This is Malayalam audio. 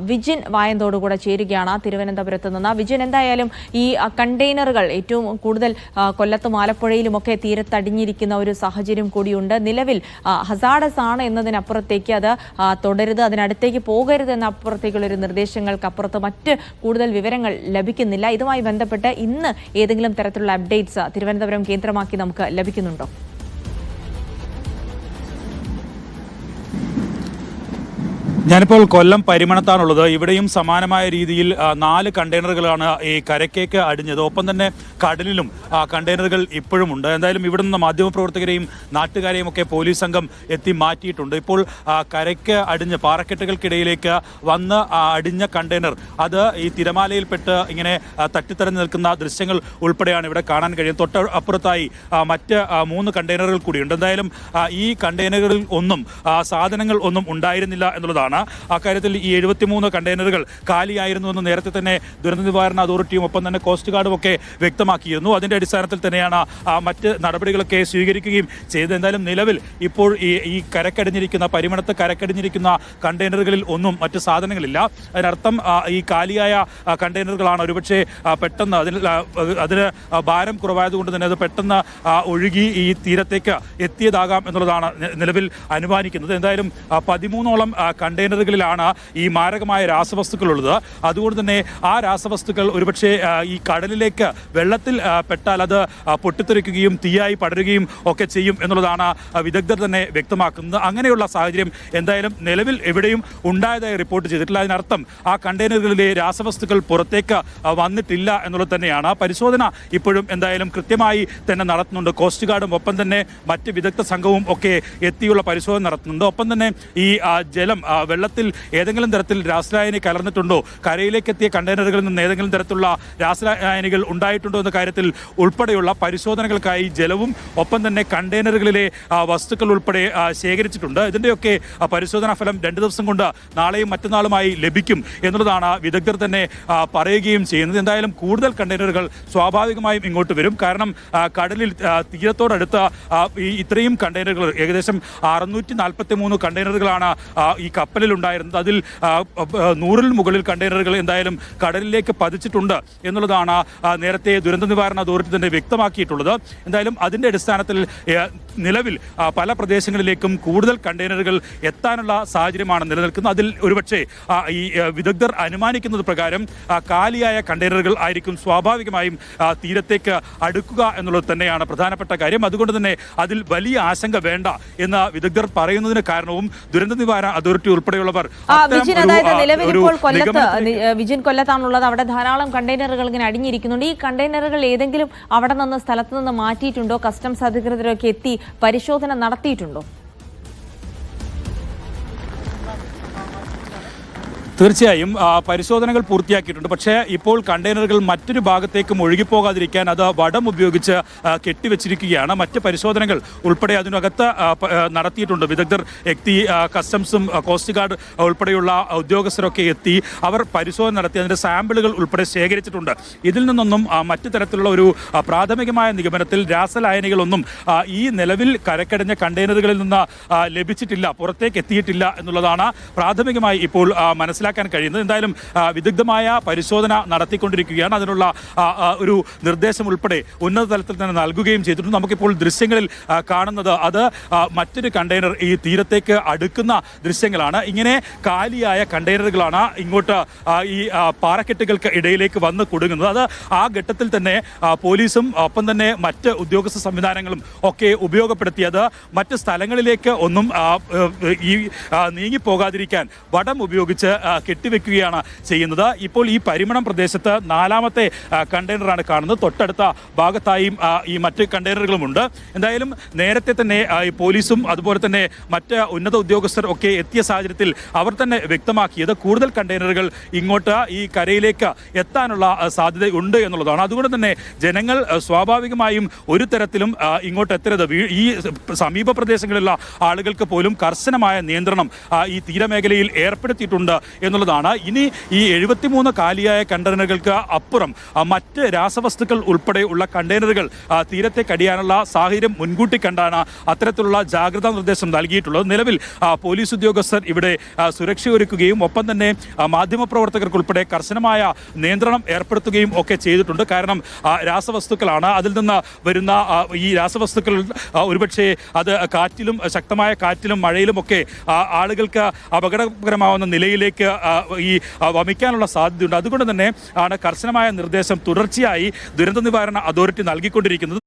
വിജിൻ വായന്തോടുകൂടെ ചേരുകയാണ് തിരുവനന്തപുരത്ത് നിന്ന്. വിജിൻ, എന്തായാലും ഈ കണ്ടെയ്നറുകൾ ഏറ്റവും കൂടുതൽ കൊല്ലത്തും ആലപ്പുഴയിലുമൊക്കെ തീരത്തടിഞ്ഞിരിക്കുന്ന ഒരു സാഹചര്യം കൂടിയുണ്ട്. നിലവിൽ ഹസാഡസ് ആണ് എന്നതിനപ്പുറത്തേക്ക് അത് തുടരുത്, അതിനടുത്തേക്ക് പോകരുത് എന്നപ്പുറത്തേക്കുള്ള ഒരു നിർദ്ദേശങ്ങൾക്കപ്പുറത്ത് മറ്റ് കൂടുതൽ വിവരങ്ങൾ ലഭിക്കുന്നില്ല. ഇതുമായി ബന്ധപ്പെട്ട് ഇന്ന് ഏതെങ്കിലും തരത്തിലുള്ള അപ്ഡേറ്റ്സ് തിരുവനന്തപുരം കേന്ദ്രമാക്കി നമുക്ക് ലഭിക്കുന്നുണ്ടോ? ഞാനിപ്പോൾ കൊല്ലം പരിമണത്താണുള്ളത്. ഇവിടെയും സമാനമായ രീതിയിൽ 4 കണ്ടെയ്നറുകളാണ് ഈ കരക്കേക്ക് അടിഞ്ഞത്. ഒപ്പം തന്നെ കടലിലും കണ്ടെയ്നറുകൾ ഇപ്പോഴും ഉണ്ട്. എന്തായാലും ഇവിടെ നിന്ന് മാധ്യമപ്രവർത്തകരെയും നാട്ടുകാരെയും ഒക്കെ പോലീസ് സംഘം എത്തി മാറ്റിയിട്ടുണ്ട്. ഇപ്പോൾ കരയ്ക്ക് അടിഞ്ഞ് പാറക്കെട്ടുകൾക്കിടയിലേക്ക് വന്ന് അടിഞ്ഞ കണ്ടെയ്നർ അത് ഈ തിരമാലയിൽപ്പെട്ട് ഇങ്ങനെ തട്ടിത്തടഞ്ഞു നിൽക്കുന്ന ദൃശ്യങ്ങൾ ഉൾപ്പെടെയാണ് ഇവിടെ കാണാൻ കഴിയും. തൊട്ടപ്പുറത്തായി മറ്റ് 3 കണ്ടെയ്നറുകൾ കൂടിയുണ്ട്. എന്തായാലും ഈ കണ്ടെയ്നറുകളിൽ ഒന്നും സാധനങ്ങൾ ഒന്നും ഉണ്ടായിരുന്നില്ല എന്നുള്ളതാണ്. അക്കാര്യത്തിൽ ഈ 73 കണ്ടെയ്നറുകൾ കാലിയായിരുന്നുവെന്ന് നേരത്തെ തന്നെ ദുരന്ത നിവാരണ അതോറിറ്റിയും ഒപ്പം തന്നെ കോസ്റ്റ് ഗാർഡും ഒക്കെ വ്യക്തമാക്കിയിരുന്നു. അതിന്റെ അടിസ്ഥാനത്തിൽ തന്നെയാണ് മറ്റ് നടപടികളൊക്കെ സ്വീകരിക്കുകയും ചെയ്തത്. എന്തായാലും നിലവിൽ ഇപ്പോൾ ഈ കരക്കടിഞ്ഞിരിക്കുന്ന പരിമണത്ത് കരക്കടിഞ്ഞിരിക്കുന്ന കണ്ടെയ്നറുകളിൽ ഒന്നും മറ്റ് സാധനങ്ങളില്ല. അതിനർത്ഥം ഈ കാലിയായ കണ്ടെയ്നറുകളാണ് ഒരുപക്ഷെ പെട്ടെന്ന് അതിന് ഭാരം കുറവായതുകൊണ്ട് തന്നെ അത് പെട്ടെന്ന് ഒഴുകി ഈ തീരത്തേക്ക് എത്തിയതാകാം എന്നുള്ളതാണ് നിലവിൽ അനുമാനിക്കുന്നത്. എന്തായാലും 13ഓളം കണ്ടെയ്നറുകളിലാണ് ഈ മാരകമായ രാസവസ്തുക്കളുള്ളത്. അതുകൊണ്ട് തന്നെ ആ രാസവസ്തുക്കൾ ഒരുപക്ഷെ ഈ കടലിലേക്ക് വെള്ളത്തിൽ പെട്ടാൽ അത് പൊട്ടിത്തെറിക്കുകയും തീയായി പടരുകയും ഒക്കെ ചെയ്യും എന്നുള്ളതാണ് വിദഗ്ധർ തന്നെ വ്യക്തമാക്കുന്നത്. അങ്ങനെയുള്ള സാഹചര്യം എന്തായാലും നിലവിൽ എവിടെയും ഉണ്ടായതായി റിപ്പോർട്ട് ചെയ്തിട്ടില്ല. അതിനർത്ഥം ആ കണ്ടെയ്നറുകളിലെ രാസവസ്തുക്കൾ പുറത്തേക്ക് വന്നിട്ടില്ല എന്നുള്ളത് തന്നെയാണ്. പരിശോധന ഇപ്പോഴും എന്തായാലും കൃത്യമായി തന്നെ നടത്തുന്നുണ്ട്. കോസ്റ്റ് ഗാർഡും ഒപ്പം തന്നെ മറ്റ് വിദഗ്ധ സംഘവും ഒക്കെ എത്തിയുള്ള പരിശോധന നടത്തുന്നുണ്ട്. ഒപ്പം തന്നെ ഈ ജലം വെള്ളത്തിൽ ഏതെങ്കിലും തരത്തിൽ രാസലായനി കലർന്നിട്ടുണ്ടോ, കരയിലേക്ക് എത്തിയ കണ്ടെയ്നറുകളിൽ നിന്ന് ഏതെങ്കിലും തരത്തിലുള്ള രാസലായനികൾ ഉണ്ടായിട്ടുണ്ടോ എന്ന കാര്യത്തിൽ ഉൾപ്പെടെയുള്ള പരിശോധനകൾക്കായി ജലവും ഒപ്പം തന്നെ കണ്ടെയ്നറുകളിലെ വസ്തുക്കൾ ഉൾപ്പെടെ ശേഖരിച്ചിട്ടുണ്ട്. ഇതിൻ്റെയൊക്കെ പരിശോധനാ ഫലം 2 ദിവസം കൊണ്ട് നാളെയും മറ്റന്നാളുമായി ലഭിക്കും എന്നുള്ളതാണ് വിദഗ്ധർ തന്നെ പറയുകയും ചെയ്യുന്നത്. എന്തായാലും കൂടുതൽ കണ്ടെയ്നറുകൾ സ്വാഭാവികമായും ഇങ്ങോട്ട് വരും. കാരണം കടലിൽ തീരത്തോടടുത്ത ഇത്രയും കണ്ടെയ്നറുകൾ ഏകദേശം 643 കണ്ടെയ്നറുകളാണ് ഈ കപ്പലിൽ ഉണ്ടായിരുന്നത്. അതിൽ 100-ൽ മുകളിൽ കണ്ടെയ്നറുകൾ എന്തായാലും കടലിലേക്ക് പതിച്ചിട്ടുണ്ട് എന്നുള്ളതാണ് നേരത്തെ ദുരന്ത നിവാരണ അതോറിറ്റി തന്നെ വ്യക്തമാക്കിയിട്ടുള്ളത്. എന്തായാലും അതിൻ്റെ അടിസ്ഥാനത്തിൽ നിലവിൽ പല പ്രദേശങ്ങളിലേക്കും കൂടുതൽ കണ്ടെയ്നറുകൾ എത്താനുള്ള സാഹചര്യമാണ് നിലനിൽക്കുന്നത്. അതിൽ ഒരുപക്ഷെ ഈ വിദഗ്ധർ അനുമാനിക്കുന്നത് പ്രകാരം കാലിയായ കണ്ടെയ്നറുകൾ ആയിരിക്കും സ്വാഭാവികമായും തീരത്തേക്ക് അടുക്കുക എന്നുള്ളത് തന്നെയാണ് പ്രധാനപ്പെട്ട കാര്യം. അതുകൊണ്ട് തന്നെ അതിൽ വലിയ ആശങ്ക വേണ്ട എന്ന് വിദഗ്ധർ പറയുന്നതിന് കാരണവും ദുരന്ത നിവാരണ അതോറിറ്റി ഉൾപ്പെടെയുള്ളവർ വിജിൻ കൊല്ലത്താണുള്ളത്. അവിടെ ധാരാളം കണ്ടെയ്നറുകൾ ഇങ്ങനെ അടിഞ്ഞിരിക്കുന്നുണ്ട്. ഈ കണ്ടെയ്നറുകൾ ഏതെങ്കിലും അവിടെ നിന്ന് സ്ഥലത്ത് നിന്ന് മാറ്റിയിട്ടുണ്ടോ? കസ്റ്റംസ് അധികൃതരൊക്കെ എത്തി പരിശോധന നടത്തിയിട്ടുണ്ടോ? തീർച്ചയായും പരിശോധനകൾ പൂർത്തിയാക്കിയിട്ടുണ്ട്. പക്ഷേ ഇപ്പോൾ കണ്ടെയ്നറുകൾ മറ്റൊരു ഭാഗത്തേക്കും ഒഴുകിപ്പോകാതിരിക്കാൻ അത് വടം ഉപയോഗിച്ച് കെട്ടിവെച്ചിരിക്കുകയാണ്. മറ്റ് പരിശോധനകൾ ഉൾപ്പെടെ അതിനകത്ത് നടത്തിയിട്ടുണ്ട്. വിദഗ്ധർ എത്തി, കസ്റ്റംസും കോസ്റ്റ് ഗാർഡ് ഉൾപ്പെടെയുള്ള ഉദ്യോഗസ്ഥരൊക്കെ എത്തി അവർ പരിശോധന നടത്തി അതിൻ്റെ സാമ്പിളുകൾ ഉൾപ്പെടെ ശേഖരിച്ചിട്ടുണ്ട്. ഇതിൽ നിന്നൊന്നും മറ്റു തരത്തിലുള്ള ഒരു പ്രാഥമികമായ നിഗമനത്തിൽ രാസലായനികളൊന്നും ഈ നിലവിൽ കരക്കടിഞ്ഞ കണ്ടെയ്നറുകളിൽ നിന്ന് ലഭിച്ചിട്ടില്ല, പുറത്തേക്ക് എത്തിയിട്ടില്ല എന്നുള്ളതാണ് പ്രാഥമികമായി ഇപ്പോൾ മനസ്സിലാക്കാൻ കഴിയുന്നത്. എന്തായാലും വിദഗ്ധമായ പരിശോധന നടത്തിക്കൊണ്ടിരിക്കുകയാണ്. അതിനുള്ള ഒരു നിർദ്ദേശം ഉൾപ്പെടെ ഉന്നത തലത്തിൽ തന്നെ നൽകുകയും ചെയ്തിട്ടുണ്ട്. നമുക്കിപ്പോൾ ദൃശ്യങ്ങളിൽ കാണുന്നത് അത് മറ്റൊരു കണ്ടെയ്നർ ഈ തീരത്തേക്ക് അടുക്കുന്ന ദൃശ്യങ്ങളാണ്. ഇങ്ങനെ കാലിയായ കണ്ടെയ്നറുകളാണ് ഇങ്ങോട്ട് ഈ പാറക്കെട്ടുകൾക്ക് ഇടയിലേക്ക് വന്ന് കുടുങ്ങുന്നത്. അത് ആ ഘട്ടത്തിൽ തന്നെ പോലീസും ഒപ്പം തന്നെ മറ്റ് ഉദ്യോഗസ്ഥ സംവിധാനങ്ങളും ഒക്കെ ഉപയോഗപ്പെടുത്തിയത് മറ്റ് സ്ഥലങ്ങളിലേക്ക് ഒന്നും ഈ നീങ്ങിപ്പോകാതിരിക്കാൻ വടം ഉപയോഗിച്ച് കെട്ടിവെക്കുകയാണ് ചെയ്യുന്നത്. ഇപ്പോൾ ഈ പരിമണം പ്രദേശത്ത് 4ാമത്തെ കണ്ടെയ്നറാണ് കാണുന്നത്. തൊട്ടടുത്ത ഭാഗത്തായും ഈ മറ്റ് കണ്ടെയ്നറുകളുമുണ്ട്. എന്തായാലും നേരത്തെ തന്നെ ഈ പോലീസും അതുപോലെ തന്നെ മറ്റ് ഉന്നത ഉദ്യോഗസ്ഥർ ഒക്കെ എത്തിയ സാഹചര്യത്തിൽ അവർ തന്നെ വ്യക്തമാക്കിയത് കൂടുതൽ കണ്ടെയ്നറുകൾ ഇങ്ങോട്ട് ഈ കരയിലേക്ക് എത്താനുള്ള സാധ്യത ഉണ്ട് എന്നുള്ളതാണ്. അതുകൊണ്ട് തന്നെ ജനങ്ങൾ സ്വാഭാവികമായും ഒരു തരത്തിലും ഇങ്ങോട്ട് എത്തരുത്. ഈ സമീപ പ്രദേശങ്ങളിലുള്ള ആളുകൾക്ക് പോലും കർശനമായ നിയന്ത്രണം ഈ തീരമേഖലയിൽ ഏർപ്പെടുത്തിയിട്ടുണ്ട് എന്നുള്ളതാണ്. ഇനി ഈ 73 കാലിയായ കണ്ടെയ്നറുകൾക്ക് അപ്പുറം മറ്റ് രാസവസ്തുക്കൾ ഉൾപ്പെടെ ഉള്ള കണ്ടെയ്നറുകൾ തീരത്തെ കടിയാനുള്ള സാഹചര്യം മുൻകൂട്ടി കണ്ടാണ് അത്തരത്തിലുള്ള ജാഗ്രതാ നിർദ്ദേശം നൽകിയിട്ടുള്ളത്. നിലവിൽ പോലീസ് ഉദ്യോഗസ്ഥർ ഇവിടെ സുരക്ഷയൊരുക്കുകയും ഒപ്പം തന്നെ മാധ്യമപ്രവർത്തകർക്കുൾപ്പെടെ കർശനമായ നിയന്ത്രണം ഏർപ്പെടുത്തുകയും ഒക്കെ ചെയ്തിട്ടുണ്ട്. കാരണം രാസവസ്തുക്കളാണ്, അതിൽ നിന്ന് വരുന്ന ഈ രാസവസ്തുക്കൾ ഒരുപക്ഷെ അത് കാറ്റിലും ശക്തമായ കാറ്റിലും മഴയിലുമൊക്കെ ആളുകൾക്ക് അപകടകരമാവുന്ന നിലയിലേക്ക് ഈ വമിക്കാനുള്ള സാധ്യതയുണ്ട്. അതുകൊണ്ട് തന്നെ ആണ് കർശനമായ നിർദ്ദേശം തുടർച്ചയായി ദുരന്ത നിവാരണ അതോറിറ്റി നൽകിക്കൊണ്ടിരിക്കുന്നത്.